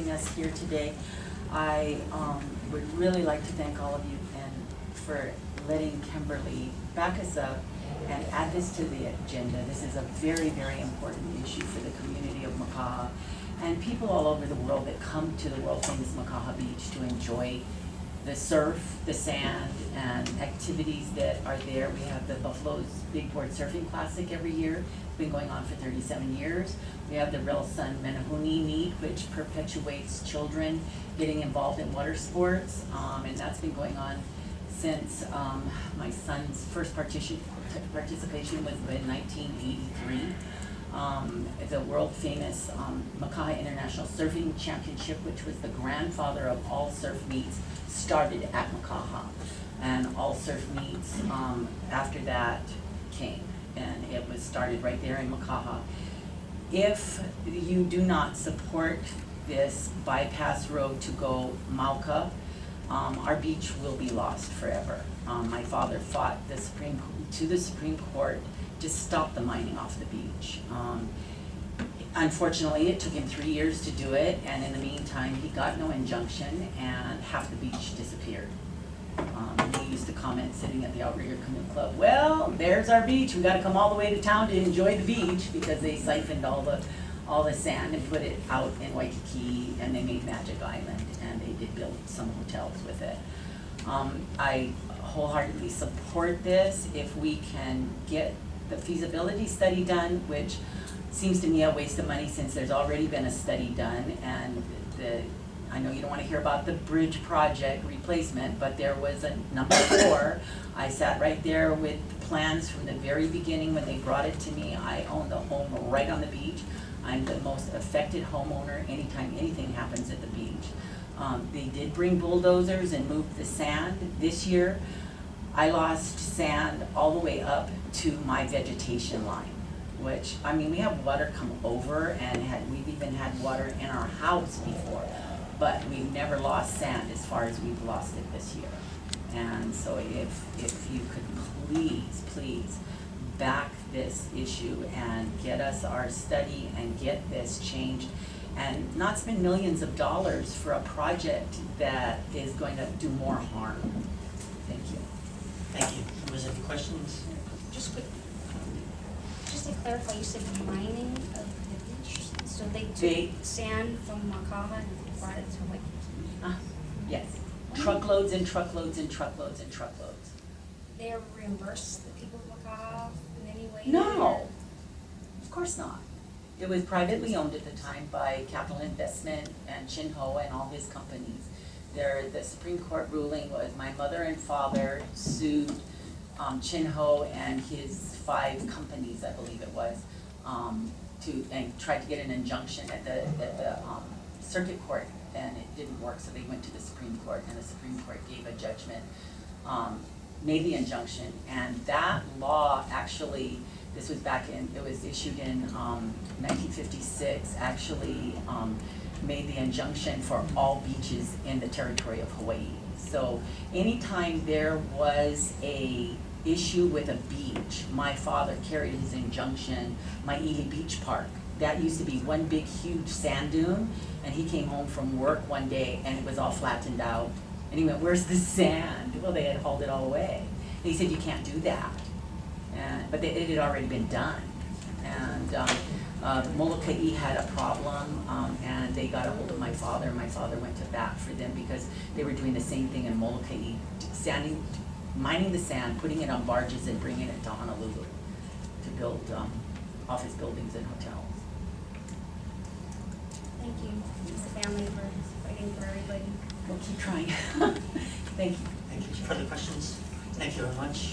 having us here today. I would really like to thank all of you and for letting Kimberly back us up and add this to the agenda. This is a very, very important issue for the community of Makaha and people all over the world that come to the world famous Makaha Beach to enjoy the surf, the sand, and activities that are there. We have the Buffalo's Big Board Surfing Classic every year. It's been going on for 37 years. We have the Real Sun Menahuni Meet, which perpetuates children getting involved in water sports, and that's been going on since my son's first participation was in 1983. The world famous Makaha International Surfing Championship, which was the grandfather of all surf meets, started at Makaha, and all surf meets after that came, and it was started right there in Makaha. If you do not support this bypass road to go Mauka, our beach will be lost forever. My father fought the Supreme Court to stop the mining off the beach. Unfortunately, it took him 3 years to do it, and in the meantime, he got no injunction, and half the beach disappeared. He used to comment sitting at the Outrigger Canoe Club, well, there's our beach, we gotta come all the way to town to enjoy the beach, because they siphoned all the sand and put it out in Waikiki, and they made Magic Island, and they did build some hotels with it. I wholeheartedly support this. If we can get the feasibility study done, which seems to me a waste of money since there's already been a study done, and I know you don't want to hear about the bridge project replacement, but there was a number 4. I sat right there with plans from the very beginning when they brought it to me. I own the home right on the beach. I'm the most affected homeowner anytime anything happens at the beach. They did bring bulldozers and move the sand. This year, I lost sand all the way up to my vegetation line, which, I mean, we have water come over, and we've even had water in our house before, but we've never lost sand as far as we've lost it this year. And so if you could please back this issue and get us our study and get this changed and not spend millions of dollars for a project that is going to do more harm. Thank you. Thank you. Was there any questions? Just to clarify, you said mining of the beach, so they took sand from Makaha and brought it to Waikiki? Yes. Truckloads and truckloads and truckloads and truckloads. They ever reimburse the people of Makaha in any way? No, of course not. It was privately owned at the time by Capital Investment and Chin Ho and all his companies. The Supreme Court ruling was my mother and father sued Chin Ho and his 5 companies, I believe it was, and tried to get an injunction at the circuit court, and it didn't work, so they went to the Supreme Court, and the Supreme Court gave a judgment, made the injunction, and that law actually, this was it was issued in 1956, actually made the injunction for all beaches in the territory of Hawaii. So anytime there was a issue with a beach, my father carried his injunction, my Ely Beach Park. That used to be one big huge sand dune, and he came home from work one day and it was all flattened out. And he went, where's the sand? Well, they had hauled it all away. And he said, you can't do that. But it had already been done. And Molokai had a problem, and they got a hold of my father. My father went to bat for them because they were doing the same thing in Molokai, mining the sand, putting it on barges and bringing it to Honolulu to build office buildings and hotels. Thank you, as a family, for fighting for everybody. We'll keep trying. Thank you. Thank you. Further questions? Thank you very much.